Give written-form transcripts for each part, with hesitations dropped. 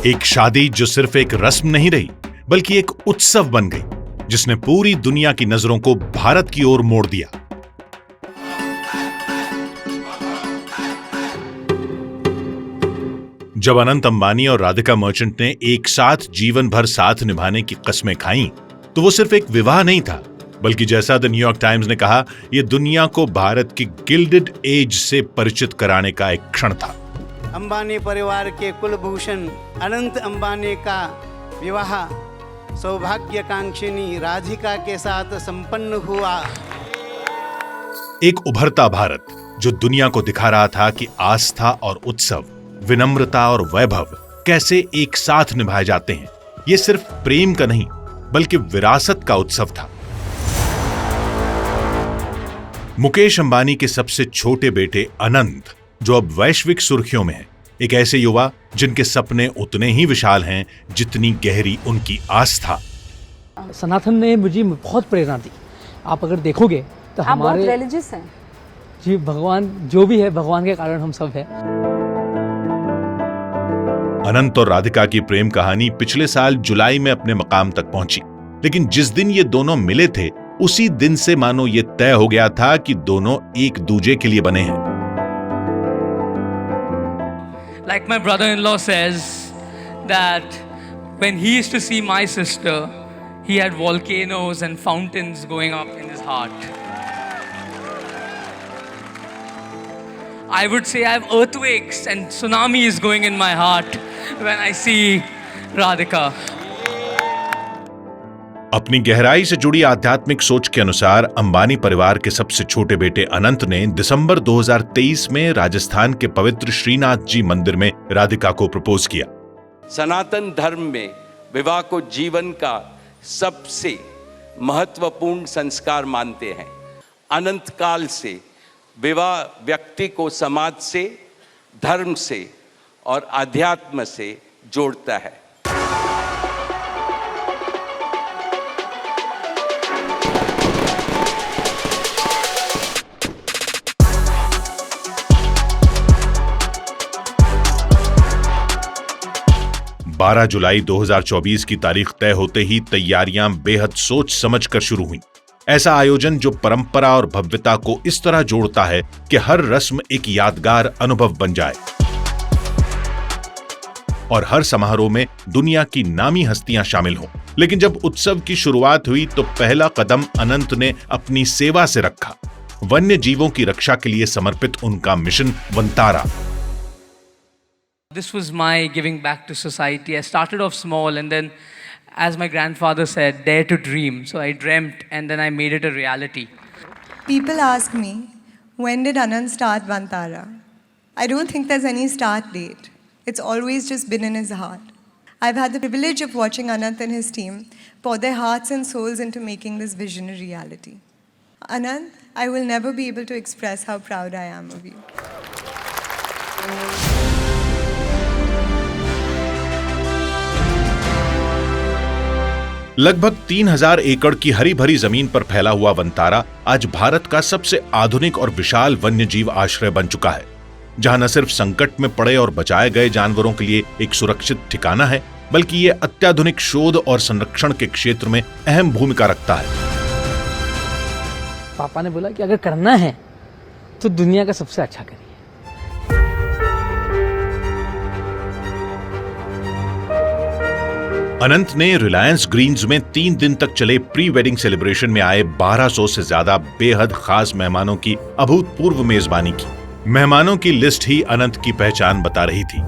एक शादी जो सिर्फ एक रस्म नहीं रही बल्कि एक उत्सव बन गई, जिसने पूरी दुनिया की नजरों को भारत की ओर मोड़ दिया। जब अनंत अंबानी और राधिका मर्चेंट ने एक साथ जीवन भर साथ निभाने की कस्में खाईं, तो वो सिर्फ एक विवाह नहीं था, बल्कि जैसा द न्यूयॉर्क टाइम्स ने कहा, यह दुनिया को भारत की गिल्डेड एज से परिचित कराने का एक क्षण था। अंबानी परिवार के कुलभूषण अनंत अंबानी का विवाह सौभाग्यकांक्षिनी राधिका के साथ संपन्न हुआ। एक उभरता भारत जो दुनिया को दिखा रहा था कि आस्था और उत्सव, विनम्रता और वैभव कैसे एक साथ निभाए जाते हैं। ये सिर्फ प्रेम का नहीं बल्कि विरासत का उत्सव था। मुकेश अंबानी के सबसे छोटे बेटे अनंत, जो अब वैश्विक सुर्खियों में है, एक ऐसे युवा जिनके सपने उतने ही विशाल हैं जितनी गहरी उनकी आस्था। सनातन ने मुझे बहुत प्रेरणा दी। आप अगर देखोगे तो आप हमारे बहुत रिलीजियस हैं। जी, भगवान जो भी है, भगवान के कारण हम सब हैं। अनंत और राधिका की प्रेम कहानी पिछले साल जुलाई में अपने मकाम तक पहुंची, लेकिन जिस दिन ये दोनों मिले थे, उसी दिन से मानो ये तय हो गया था कि दोनों एक दूजे के लिए बने हैं। Like my brother-in-law says that when he used to see my sister, he had volcanoes and fountains going up in his heart. I would say I have earthquakes and tsunamis going in my heart when I see Radhika. अपनी गहराई से जुड़ी आध्यात्मिक सोच के अनुसार अंबानी परिवार के सबसे छोटे बेटे अनंत ने दिसंबर 2023 में राजस्थान के पवित्र श्रीनाथ जी मंदिर में राधिका को प्रपोज किया। सनातन धर्म में विवाह को जीवन का सबसे महत्वपूर्ण संस्कार मानते हैं। अनंत काल से विवाह व्यक्ति को समाज से, धर्म से और आध्यात्म से जोड़ता है। 12 जुलाई 2024 की तारीख तय होते ही तैयारियां बेहद सोच समझकर शुरू हुईं। ऐसा आयोजन जो परंपरा और भव्यता को इस तरह जोड़ता है कि हर रस्म एक यादगार अनुभव बन जाए और हर समारोह में दुनिया की नामी हस्तियां शामिल हों। लेकिन जब उत्सव की शुरुआत हुई तो पहला कदम अनंत ने अपनी सेवा से रखा। वन्य जीवों की रक्षा के लिए समर्पित उनका mission Vantara. This was my giving back to society. I started off small and then, as my grandfather said, dare to dream. So I dreamt and then I made it a reality. People ask me, when did Anand start Vantara? I don't think there's any start date. It's always just been in his heart. I've had the privilege of watching Anand and his team pour their hearts and souls into making this vision a reality. Anand, I will never be able to express how proud I am of you. लगभग 3000 एकड़ की हरी भरी जमीन पर फैला हुआ वंतारा आज भारत का सबसे आधुनिक और विशाल वन्यजीव आश्रय बन चुका है, जहां न सिर्फ संकट में पड़े और बचाए गए जानवरों के लिए एक सुरक्षित ठिकाना है, बल्कि ये अत्याधुनिक शोध और संरक्षण के क्षेत्र में अहम भूमिका रखता है। पापा ने बोला कि अगर करना है तो दुनिया का सबसे अच्छा करिए। अनंत ने रिलायंस ग्रीन्स में 3 दिन तक चले प्री वेडिंग सेलिब्रेशन में आए 1200 से ज्यादा बेहद खास मेहमानों की अभूतपूर्व मेजबानी की। मेहमानों की लिस्ट ही अनंत की पहचान बता रही थी।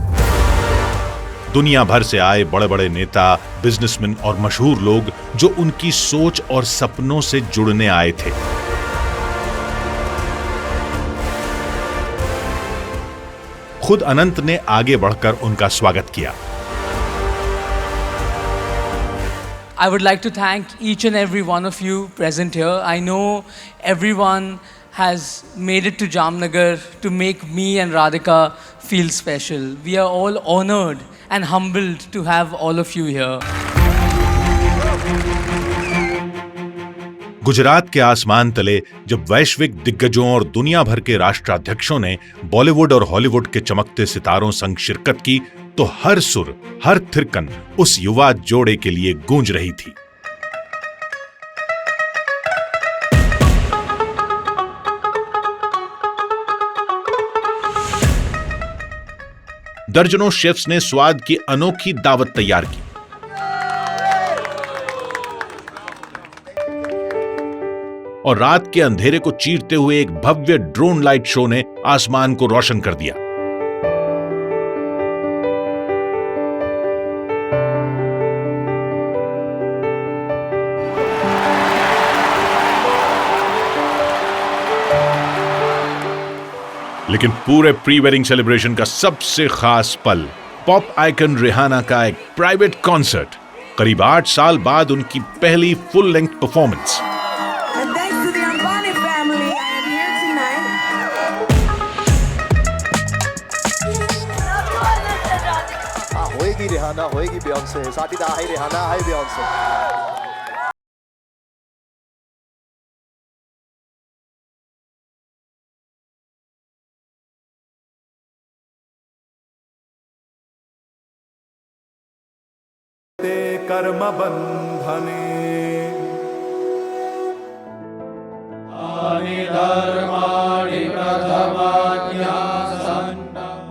दुनिया भर से आए बड़े बड़े नेता, बिजनेसमैन और मशहूर लोग जो उनकी सोच और सपनों से जुड़ने आए थे। खुद अनंत ने आगे बढ़कर उनका स्वागत किया। I would like to thank each and every one of you present here. I know everyone has made it to Jamnagar to make me and Radhika feel special. We are all honored and humbled to have all of you here. Gujarat के आसमान तले जब वैश्विक दिग्गजों और दुनिया भर के राष्ट्राध्यक्षों ने बॉलीवुड और हॉलीवुड के चमकते सितारों संग शिरकत की, तो हर सुर, हर थिरकन उस युवा जोड़े के लिए गूंज रही थी। दर्जनों शेफ्स ने स्वाद की अनोखी दावत तैयार की। और रात के अंधेरे को चीरते हुए एक भव्य ड्रोन लाइट शो ने आसमान को रोशन कर दिया। लेकिन पूरे प्री वेडिंग सेलिब्रेशन का सबसे खास पल पॉप आइकन रिहाना का एक प्राइवेट कॉन्सर्ट, करीब 8 साल बाद उनकी पहली full length performance. And thanks to the Ambani family, I am here tonight. होएगी रिहाना, होएगी बियॉन्से, साथी दा हाय रिहाना, हाय बियॉन्से। ते कर्म बंधने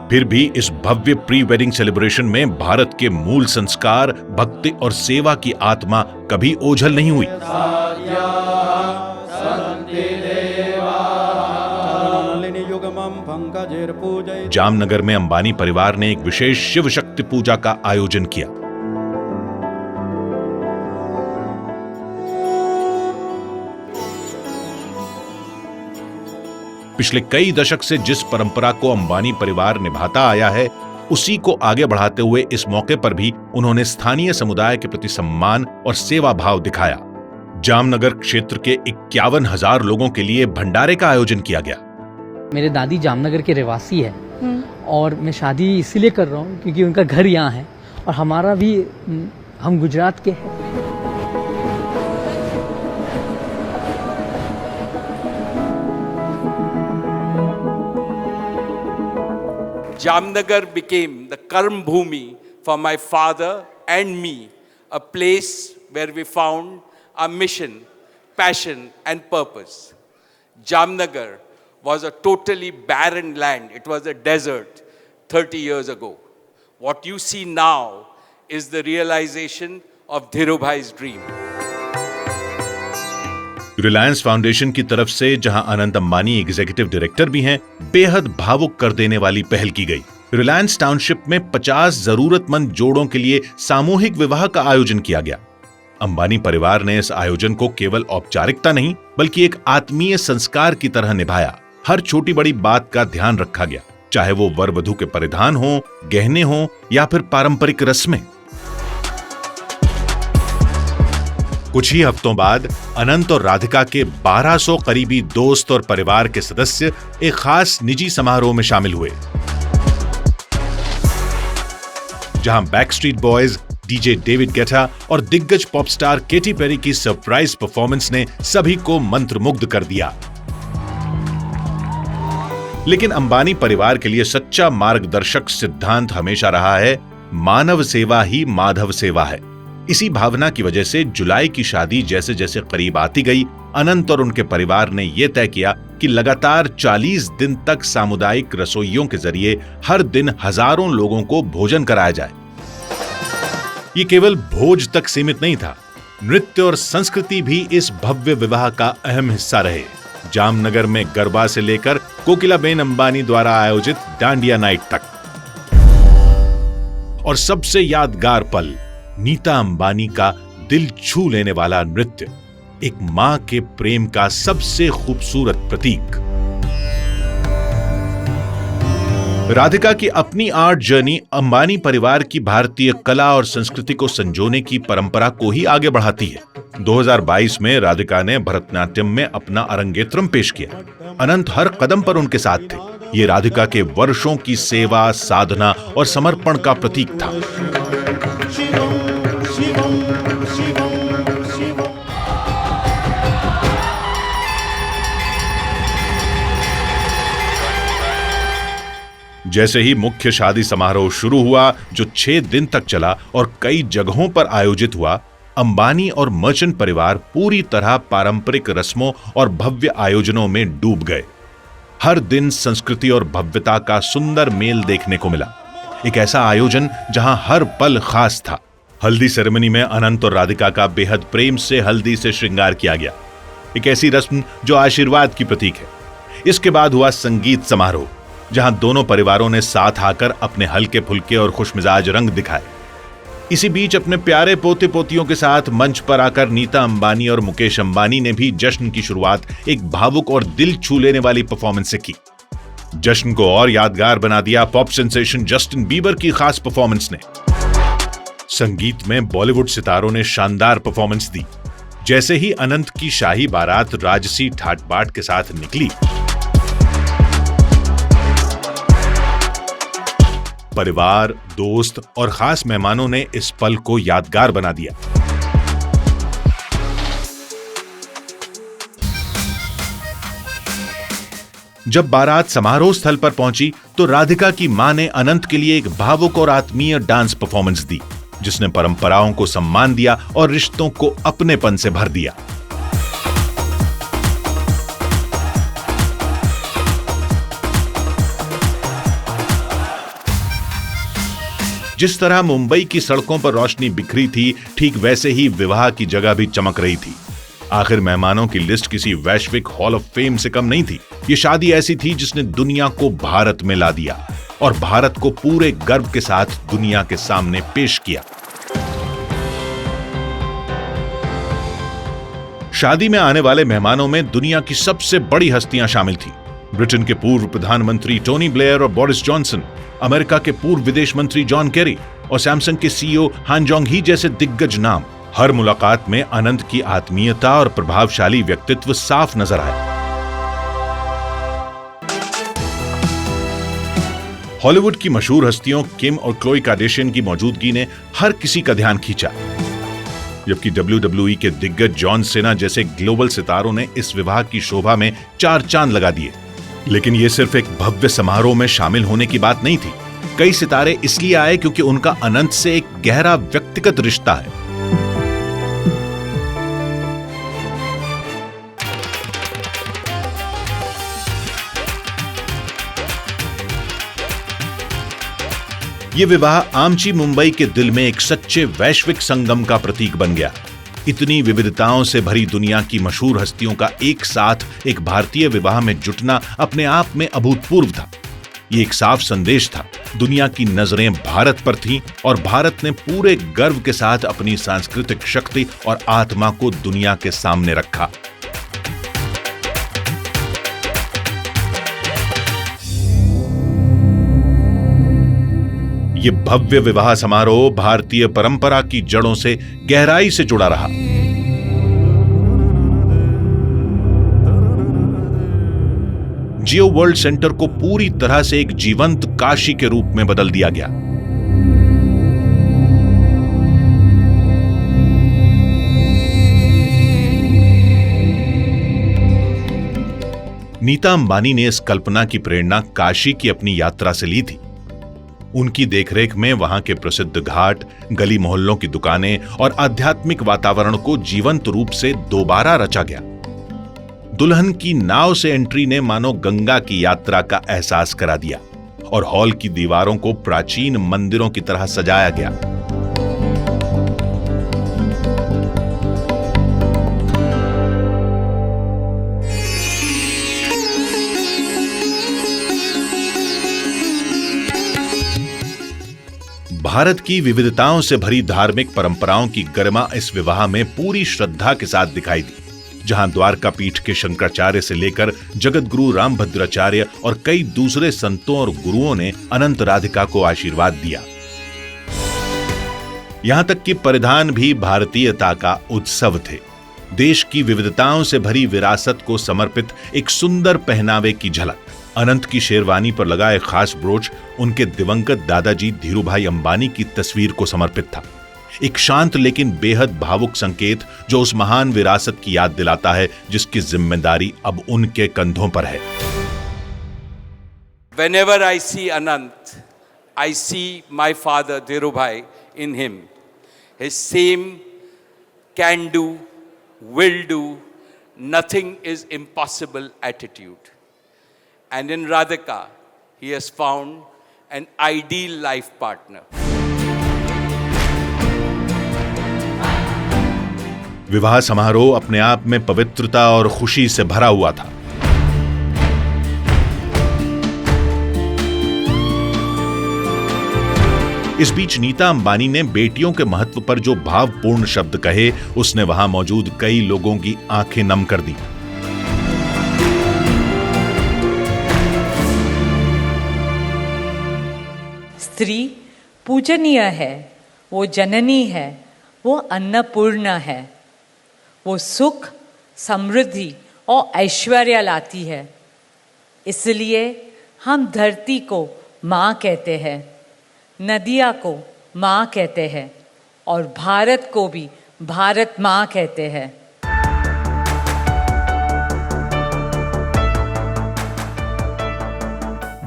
फिर भी इस भव्य प्री वेडिंग सेलिब्रेशन में भारत के मूल संस्कार, भक्ति और सेवा की आत्मा कभी ओझल नहीं हुई। जामनगर में अंबानी परिवार ने एक विशेष शिव शक्ति पूजा का आयोजन किया। पिछले कई दशक से जिस परंपरा को अंबानी परिवार निभाता आया है, उसी को आगे बढ़ाते हुए इस मौके पर भी उन्होंने स्थानीय समुदाय के प्रति सम्मान और सेवा भाव दिखाया। जामनगर क्षेत्र के 51,000 लोगों के लिए भंडारे का आयोजन किया गया। मेरे दादी जामनगर के रहवासी है और मैं शादी इसीलिए कर रहा हूँ क्योंकि उनका घर यहाँ है और हमारा भी, हम गुजरात के हैं। Jamnagar became the Karm Bhumi for my father and me, a place where we found our mission, passion and purpose. Jamnagar was a totally barren land. It was a desert 30 years ago. What you see now is the realization of Dhirubhai's dream. Reliance foundation की तरफ से, जहां Anant Ambani executive director भी हैं, बेहद भावुक कर देने वाली पहल की गई। रिलायंस टाउनशिप में 50 जरूरतमंद जोड़ों के लिए सामूहिक विवाह का आयोजन किया गया। अंबानी परिवार ने इस आयोजन को केवल औपचारिकता नहीं, बल्कि एक आत्मीय संस्कार की तरह निभाया। हर छोटी बड़ी बात का ध्यान रखा गया, चाहे वो वर वधू के परिधान हो, गहने हो या फिर पारंपरिक रस्में। कुछ ही हफ्तों बाद अनंत और राधिका के 1200 करीबी दोस्त और परिवार के सदस्य एक खास निजी समारोह में शामिल हुए, जहां Backstreet boys, DJ David Guetta और दिग्गज पॉप स्टार केटी पेरी की सरप्राइज परफॉर्मेंस ने सभी को मंत्रमुग्ध कर दिया। लेकिन अंबानी परिवार के लिए सच्चा मार्गदर्शक सिद्धांत हमेशा रहा है, मानव सेवा ही माधव सेवा है। इसी भावना की वजह से जुलाई की शादी जैसे जैसे करीब आती गई, अनंत और उनके परिवार ने यह तय किया कि लगातार 40 दिन तक सामुदायिक रसोइयों के जरिए हर दिन हजारों लोगों को भोजन कराया जाए। ये केवल भोज तक सीमित नहीं था, नृत्य और संस्कृति भी इस भव्य विवाह का अहम हिस्सा रहे। जामनगर में गरबा से लेकर कोकिलाबेन अंबानी द्वारा आयोजित डांडिया नाइट तक, और सबसे यादगार पल नीता अंबानी का दिल छू लेने वाला नृत्य, एक मां के प्रेम का सबसे खूबसूरत प्रतीक। राधिका की अपनी आर्ट जर्नी अंबानी परिवार की भारतीय कला और संस्कृति को संजोने की परंपरा को ही आगे बढ़ाती है। 2022 में राधिका ने भरतनाट्यम में अपना अरंगेत्रम पेश किया। अनंत हर कदम पर उनके साथ थे। ये राधिका के वर्षों की सेवा, साधना और समर्पण का प्रतीक था। जैसे ही मुख्य शादी समारोह शुरू हुआ, जो 6 दिन तक चला और कई जगहों पर आयोजित हुआ, अंबानी और मर्चेंट परिवार पूरी तरह पारंपरिक रस्मों और भव्य आयोजनों में डूब गए। हर दिन संस्कृति और भव्यता का सुंदर मेल देखने को मिला। एक ऐसा आयोजन जहां हर पल खास था। हल्दी सेरेमनी में अनंत और राधिका का बेहद प्रेम से हल्दी से श्रृंगार किया गया, एक ऐसी रस्म जो आशीर्वाद की प्रतीक है। इसके बाद हुआ संगीत समारोह, जहां दोनों परिवारों ने साथ आकर अपने हल्के फुल्के और खुशमिजाज रंग दिखाए। इसी बीच अपने प्यारे पोते पोतियों के साथ मंच पर आकर नीता अंबानी और मुकेश अंबानी ने भी जश्न की शुरुआत एक भावुक और दिल छू लेने वाली परफॉर्मेंस से की। जश्न को और यादगार बना दिया पॉप सेंसेशन जस्टिन बीबर की खास परफॉर्मेंस ने। संगीत में बॉलीवुड सितारों ने शानदार परफॉर्मेंस दी। जैसे ही अनंत की शाही बारात राजसी ठाट बाट के साथ निकली, परिवार, दोस्त और खास मेहमानों ने इस पल को यादगार बना दिया। जब बारात समारोह स्थल पर पहुंची तो राधिका की मां ने अनंत के लिए एक भावुक और आत्मीय डांस परफॉर्मेंस दी, जिसने परंपराओं को सम्मान दिया और रिश्तों को अपनेपन से भर दिया। जिस तरह मुंबई की सड़कों पर रोशनी बिखरी थी, ठीक वैसे ही विवाह की जगह भी चमक रही थी। आखिर मेहमानों की लिस्ट किसी वैश्विक हॉल ऑफ फेम से कम नहीं थी। ये शादी ऐसी थी जिसने दुनिया को भारत में ला दिया और भारत को पूरे गर्व के साथ दुनिया के सामने पेश किया। शादी में आने वाले मेहमानों में दुनिया की सबसे बड़ी हस्तियां शामिल थीं। ब्रिटेन के पूर्व प्रधानमंत्री टोनी ब्लेयर और बोरिस जॉनसन, अमेरिका के पूर्व विदेश मंत्री जॉन केरी और सैमसंग के सीईओ हान जोंग ही जैसे दिग्गज नाम। हर मुलाकात में अनंत की आत्मीयता और प्रभावशाली व्यक्तित्व साफ नजर आया। हॉलीवुड की मशहूर हस्तियों किम और क्लोई कार्दाशियन की मौजूदगी ने हर किसी का ध्यान खींचा, जबकि WWE के दिग्गज जॉन सेना जैसे ग्लोबल सितारों ने इस विवाह की शोभा में 4 चांद लगा दिए। लेकिन यह सिर्फ एक भव्य समारोह में शामिल होने की बात नहीं थी। कई सितारे इसलिए आए क्योंकि उनका अनंत से एक गहरा व्यक्तिगत रिश्ता है। यह विवाह आमची मुंबई के दिल में एक सच्चे वैश्विक संगम का प्रतीक बन गया। इतनी विविधताओं से भरी दुनिया की मशहूर हस्तियों का एक साथ एक भारतीय विवाह में जुटना अपने आप में अभूतपूर्व था। ये एक साफ संदेश था, दुनिया की नजरें भारत पर थीं और भारत ने पूरे गर्व के साथ अपनी सांस्कृतिक शक्ति और आत्मा को दुनिया के सामने रखा। ये भव्य विवाह समारोह भारतीय परंपरा की जड़ों से गहराई से जुड़ा रहा। जियो वर्ल्ड सेंटर को पूरी तरह से एक जीवंत काशी के रूप में बदल दिया गया। नीता अंबानी ने इस कल्पना की प्रेरणा काशी की अपनी यात्रा से ली थी। उनकी देखरेख में वहां के प्रसिद्ध घाट, गली मोहल्लों की दुकानें और आध्यात्मिक वातावरण को जीवंत रूप से दोबारा रचा गया। दुल्हन की नाव से एंट्री ने मानो गंगा की यात्रा का एहसास करा दिया और हॉल की दीवारों को प्राचीन मंदिरों की तरह सजाया गया। भारत की विविधताओं से भरी धार्मिक परंपराओं की गरिमा इस विवाह में पूरी श्रद्धा के साथ दिखाई दी, जहां द्वारका पीठ के शंकराचार्य से लेकर जगत गुरु रामभद्राचार्य और कई दूसरे संतों और गुरुओं ने अनंत राधिका को आशीर्वाद दिया। यहां तक कि परिधान भी भारतीयता का उत्सव थे। देश की विविधताओं से भरी विरासत को समर्पित एक सुंदर पहनावे की झलक। अनंत की शेरवानी पर लगा एक खास ब्रोच उनके दिवंगत दादाजी धीरूभाई अंबानी की तस्वीर को समर्पित था। एक शांत लेकिन बेहद भावुक संकेत जो उस महान विरासत की याद दिलाता है जिसकी जिम्मेदारी अब उनके कंधों पर है। whenever I see Anant, I see my father Dhirubhai in him. His same can do, will do, nothing is impossible attitude. And in Radhika, he has found an ideal life partner. विवाह समारोह अपने आप में पवित्रता और खुशी से भरा हुआ था। इस बीच नीता अंबानी ने बेटियों के महत्व पर जो भावपूर्ण शब्द कहे, उसने वहां मौजूद कई लोगों की आंखें नम कर दी। स्त्री पूजनीय है, वो जननी है, वो अन्नपूर्णा है, वो सुख, समृद्धि और ऐश्वर्य लाती है। इसलिए हम धरती को माँ कहते हैं, नदिया को माँ कहते हैं और भारत को भी भारत माँ कहते हैं।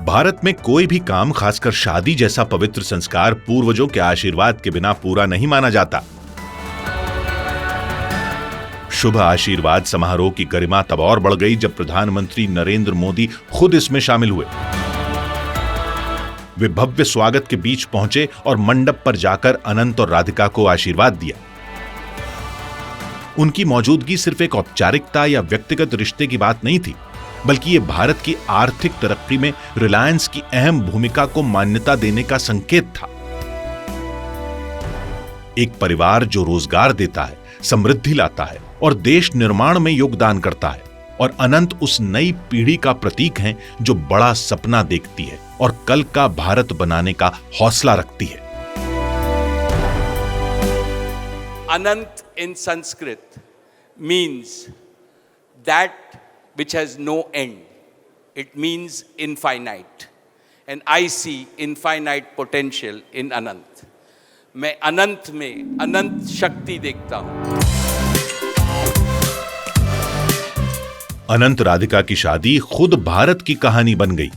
भारत में कोई भी काम, खासकर शादी जैसा पवित्र संस्कार, पूर्वजों के आशीर्वाद के बिना पूरा नहीं माना जाता। शुभ आशीर्वाद समारोह की गरिमा तब और बढ़ गई जब प्रधानमंत्री नरेंद्र मोदी खुद इसमें शामिल हुए। वे भव्य स्वागत के बीच पहुंचे और मंडप पर जाकर अनंत और राधिका को आशीर्वाद दिया। उनकी मौजूदगी सिर्फ एक औपचारिकता या व्यक्तिगत रिश्ते की बात नहीं थी, बल्कि ये भारत की आर्थिक तरक्की में रिलायंस की अहम भूमिका को मान्यता देने का संकेत था। एक परिवार जो रोजगार देता है, समृद्धि लाता है और देश निर्माण में योगदान करता है, और अनंत उस नई पीढ़ी का प्रतीक हैं जो बड़ा सपना देखती है और कल का भारत बनाने का हौसला रखती है। Anant in Sanskrit means that which has no end. It means infinite. And I see infinite potential in Anant. मैं अनंत में अनंत शक्ति देखता हूं। अनंत राधिका की शादी खुद भारत की कहानी बन गई।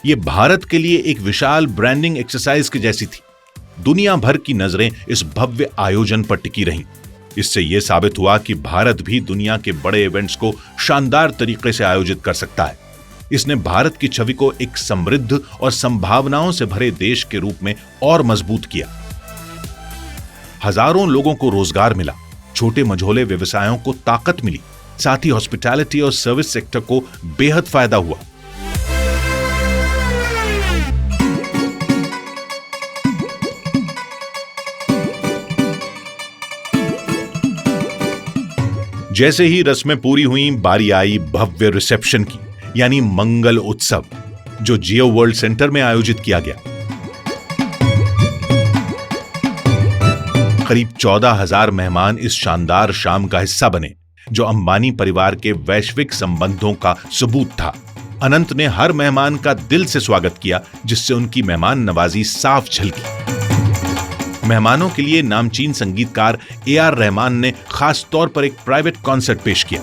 ये भारत के लिए एक विशाल ब्रांडिंग एक्सरसाइज की जैसी थी। दुनिया भर की नजरें इस भव्य आयोजन पर टिकी रहीं। इससे यह साबित हुआ कि भारत भी दुनिया के बड़े इवेंट्स को शानदार तरीके से आयोजित कर सकता है। इसने भारत की छवि को एक समृद्ध और संभावनाओं से भरे देश के रूप में और मजबूत किया। हजारों लोगों को रोजगार मिला, छोटे मझोले व्यवसायों को ताकत मिली, साथ ही हॉस्पिटैलिटी और सर्विस सेक्टर को बेहद फायदा हुआ। जैसे ही रस्में पूरी हुई, बारी आई भव्य रिसेप्शन की, यानी मंगल उत्सव, जो जियो वर्ल्ड सेंटर में आयोजित किया गया। करीब 14,000 मेहमान इस शानदार शाम का हिस्सा बने, जो अंबानी परिवार के वैश्विक संबंधों का सबूत था। अनंत ने हर मेहमान का दिल से स्वागत किया, जिससे उनकी मेहमान नवाजी साफ झलकी। मेहमानों के लिए नामचीन संगीतकार AR रहमान ने खास तौर पर एक प्राइवेट कॉन्सर्ट पेश किया।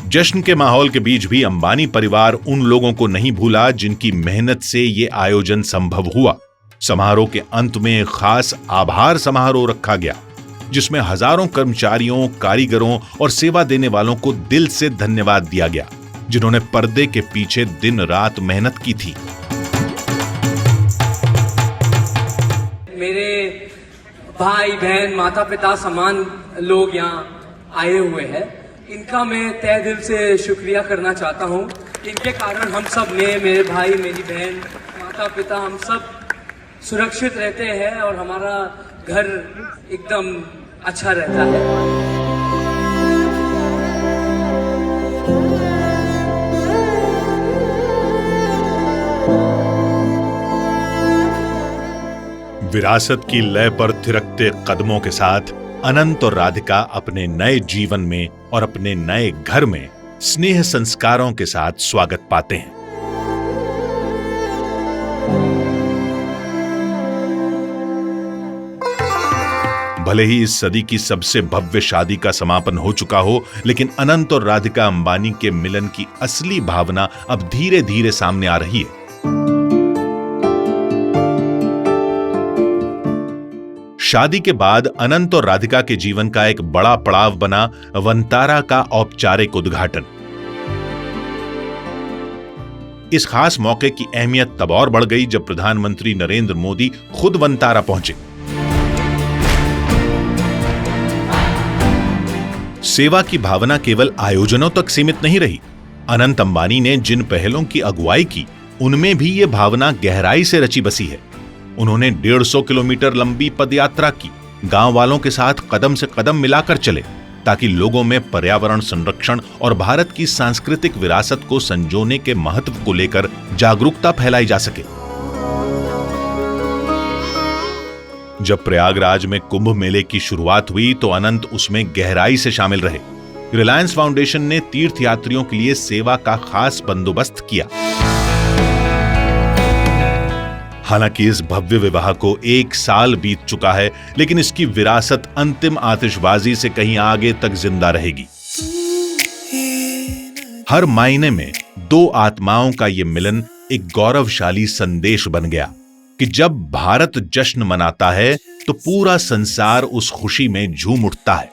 जश्न के माहौल के बीच भी अंबानी परिवार उन लोगों को नहीं भूला जिनकी मेहनत से यह आयोजन संभव हुआ। समारोह के अंत में खास आभार समारोह रखा गया, जिसमें हजारों कर्मचारियों, कारीगरों और सेवा देने वालों को दिल से धन्यवाद दिया गया, जिन्होंने पर्दे के पीछे दिन रात मेहनत की थी। मेरे भाई बहन, माता पिता समान लोग यहाँ आए हुए हैं, इनका मैं तहे दिल से शुक्रिया करना चाहता हूँ। इनके कारण हम सब मेरे भाई, मेरी बहन, माता पिता, हम सब सुरक्षित रहते हैं और हमारा घर एकदम अच्छा रहता है। विरासत की लय पर थिरकते कदमों के साथ अनंत और राधिका अपने नए जीवन में और अपने नए घर में स्नेह संस्कारों के साथ स्वागत पाते हैं। भले ही इस सदी की सबसे भव्य शादी का समापन हो चुका हो, लेकिन अनंत और राधिका अंबानी के मिलन की असली भावना अब धीरे धीरे सामने आ रही है। शादी के बाद अनंत और राधिका के जीवन का एक बड़ा पड़ाव बना वंतारा का औपचारिक उद्घाटन। इस खास मौके की अहमियत तब और बढ़ गई जब प्रधानमंत्री नरेंद्र मोदी खुद वंतारा पहुंचे। सेवा की भावना केवल आयोजनों तक सीमित नहीं रही। अनंत अंबानी ने जिन पहलों की अगुवाई की, उनमें भी यह भावना गहराई से रची बसी है। उन्होंने 150 किलोमीटर लंबी पदयात्रा की, गांव वालों के साथ कदम से कदम मिलाकर चले ताकि लोगों में पर्यावरण संरक्षण और भारत की सांस्कृतिक विरासत को संजोने के महत्व को लेकर जागरूकता फैलाई जा सके। जब प्रयागराज में कुंभ मेले की शुरुआत हुई तो अनंत उसमें गहराई से शामिल रहे। रिलायंस फाउंडेशन ने तीर्थयात्रियों के लिए सेवा का खास बंदोबस्त किया। हालांकि इस भव्य विवाह को 1 साल बीत चुका है, लेकिन इसकी विरासत अंतिम आतिशबाजी से कहीं आगे तक जिंदा रहेगी। हर मायने में 2 आत्माओं का यह मिलन एक गौरवशाली संदेश बन गया कि जब भारत जश्न मनाता है तो पूरा संसार उस खुशी में झूम उठता है।